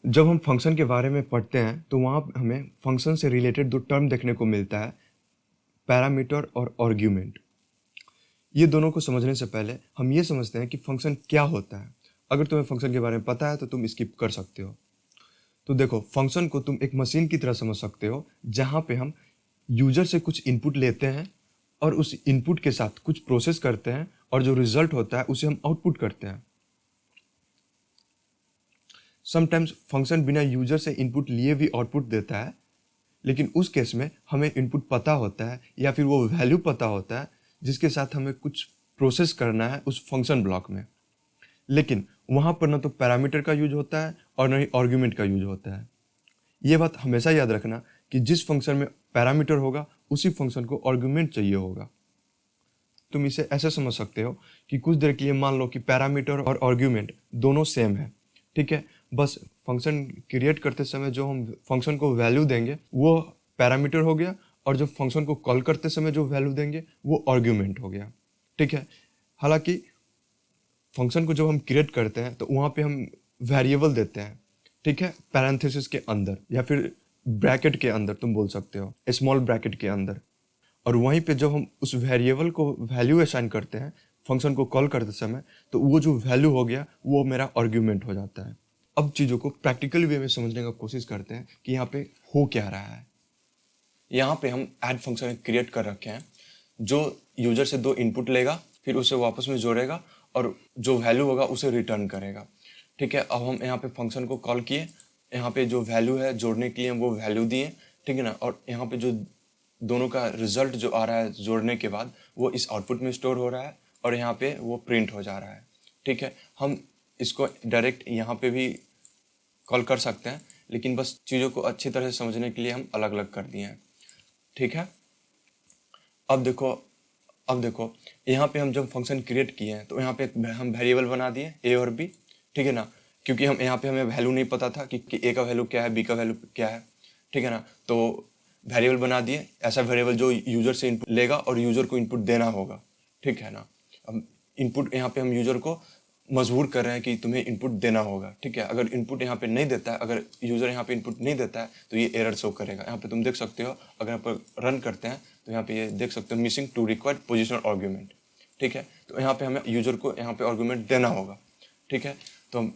जब हम फंक्शन के बारे में पढ़ते हैं तो वहाँ हमें फंक्शन से रिलेटेड दो टर्म देखने को मिलता है, पैरामीटर और आर्ग्यूमेंट। ये दोनों को समझने से पहले हम ये समझते हैं कि फंक्शन क्या होता है। अगर तुम्हें फंक्शन के बारे में पता है तो तुम स्किप कर सकते हो। तो देखो, फंक्शन को तुम एक मशीन की तरह समझ सकते हो, जहाँ पे हम यूजर से कुछ इनपुट लेते हैं और उस इनपुट के साथ कुछ प्रोसेस करते हैं और जो रिजल्ट होता है उसे हम आउटपुट करते हैं। समटाइम्स फंक्शन बिना यूजर से इनपुट लिए भी आउटपुट देता है, लेकिन उस केस में हमें इनपुट पता होता है या फिर वो वैल्यू पता होता है जिसके साथ हमें कुछ प्रोसेस करना है उस फंक्शन ब्लॉक में। लेकिन वहाँ पर ना तो पैरामीटर का यूज होता है और ना ही आर्ग्यूमेंट का यूज होता है। ये बात हमेशा याद रखना कि जिस फंक्शन में पैरामीटर होगा उसी फंक्शन को आर्ग्यूमेंट चाहिए होगा। तुम इसे ऐसे समझ सकते हो कि कुछ देर के लिए मान लो कि पैरामीटर और आर्ग्यूमेंट दोनों सेम है, ठीक है। बस फंक्शन क्रिएट करते समय जो हम फंक्शन को वैल्यू देंगे वो पैरामीटर हो गया, और जो फंक्शन को कॉल करते समय जो वैल्यू देंगे वो आर्ग्यूमेंट हो गया, ठीक है। हालांकि फंक्शन को जब हम क्रिएट करते हैं तो वहाँ पे हम वेरिएबल देते हैं, ठीक है, पैरेंथेसिस के अंदर या फिर ब्रैकेट के अंदर, तुम बोल सकते हो स्मॉल ब्रैकेट के अंदर। और वहीं पे जब हम उस वेरिएबल को वैल्यू असाइन करते हैं फंक्शन को कॉल करते समय, तो वो जो वैल्यू हो गया वो मेरा आर्ग्यूमेंट हो जाता है। अब चीज़ों को प्रैक्टिकल वे में समझने का कोशिश करते हैं कि यहाँ पे हो क्या रहा है। यहाँ पे हम ऐड फंक्शन क्रिएट कर रखे हैं जो यूजर से दो इनपुट लेगा, फिर उसे वापस में जोड़ेगा और जो वैल्यू होगा उसे रिटर्न करेगा, ठीक है। अब हम यहाँ पे फंक्शन को कॉल किए, यहाँ पे जो वैल्यू है जोड़ने के लिए वो वैल्यू दिए, ठीक है ना। और यहाँ पे जो दोनों का रिजल्ट जो आ रहा है जोड़ने के बाद वो इस आउटपुट में स्टोर हो रहा है और यहाँ पे वो प्रिंट हो जा रहा है, ठीक है। हम इसको डायरेक्ट यहाँ पे भी कॉल कर सकते हैं, लेकिन बस चीज़ों को अच्छी तरह से समझने के लिए हम अलग अलग कर दिए हैं, ठीक है। अब देखो यहाँ पे हम जब फंक्शन क्रिएट किए हैं तो यहाँ पे हम वेरिएबल बना दिए ए और बी, ठीक है ना। क्योंकि हम यहाँ पे हमें वैल्यू नहीं पता था कि ए का वैल्यू क्या है, बी का वैल्यू क्या है, ठीक है ना। तो वेरिएबल बना दिए, ऐसा वेरिएबल जो यूजर से इनपुट लेगा और यूजर को इनपुट देना होगा, ठीक है ना। अब इनपुट यहाँ पे हम यूजर को मजबूर कर रहे हैं कि तुम्हें इनपुट देना होगा, ठीक है। अगर इनपुट यहाँ पे नहीं देता है, अगर यूजर यहाँ पे इनपुट नहीं देता है तो ये एरर शो करेगा। यहाँ पे तुम देख सकते हो, अगर यहाँ पर रन करते हैं तो यहाँ पे ये देख सकते हो missing to required positional argument, ठीक है। तो यहाँ पे हमें यूजर को यहाँ पे आर्ग्यूमेंट देना होगा, ठीक है। तो हम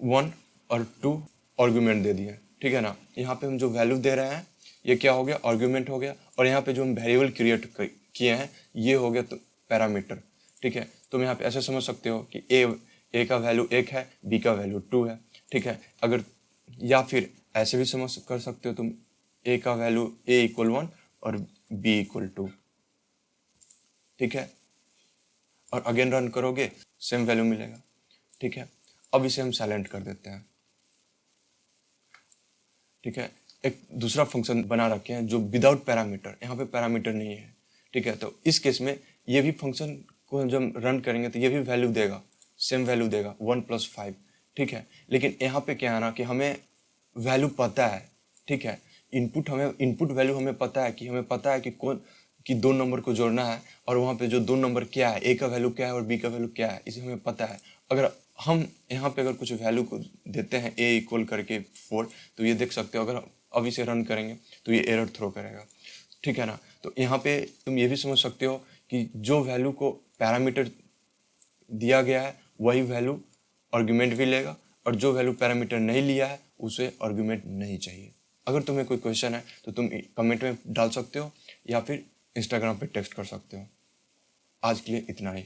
1 और 2 आर्ग्यूमेंट दे दिए, ठीक है ना। यहाँ पे हम जो वैल्यू दे रहे हैं ये क्या हो गया, आर्ग्यूमेंट हो गया। और यहाँ पे जो हम वेरिएबल क्रिएट किए हैं ये हो गया तो पैरामीटर, ठीक है। तुम यहाँ पे ऐसे समझ सकते हो कि ए का वैल्यू 1 है, बी का वैल्यू 2 है, ठीक है। अगर या फिर ऐसे भी समझ कर सकते हो तुम, ए का वैल्यू ए इक्वल 1 और बी इक्वल 2, ठीक है। और अगेन रन करोगे सेम वैल्यू मिलेगा, ठीक है। अब इसे हम साइलेंट कर देते हैं, ठीक है। एक दूसरा फंक्शन बना रखे हैं जो विदाउट पैरामीटर, यहाँ पे पैरामीटर नहीं है, ठीक है। तो इस केस में ये भी फंक्शन को जब रन करेंगे तो ये भी वैल्यू देगा, सेम वैल्यू देगा 1 + 5, ठीक है। लेकिन यहाँ पे क्या है ना कि हमें वैल्यू पता है, ठीक है। इनपुट वैल्यू हमें पता है कि कि 2 नंबर को जोड़ना है और वहाँ पे जो 2 नंबर क्या है, ए का वैल्यू क्या है और बी का वैल्यू क्या है, इसे हमें पता है। अगर हम यहाँ पे अगर कुछ वैल्यू को देते हैं ए इक्वल करके 4, तो ये देख सकते हो अगर अब इसे रन करेंगे तो ये एरर थ्रो करेगा, ठीक है ना। तो यहाँ पे तुम ये भी समझ सकते हो कि जो वैल्यू को पैरामीटर दिया गया है वही वैल्यू आर्ग्यूमेंट भी लेगा, और जो वैल्यू पैरामीटर नहीं लिया है उसे आर्ग्यूमेंट नहीं चाहिए। अगर तुम्हें कोई क्वेश्चन है तो तुम कमेंट में डाल सकते हो या फिर इंस्टाग्राम पे टेक्स्ट कर सकते हो। आज के लिए इतना ही।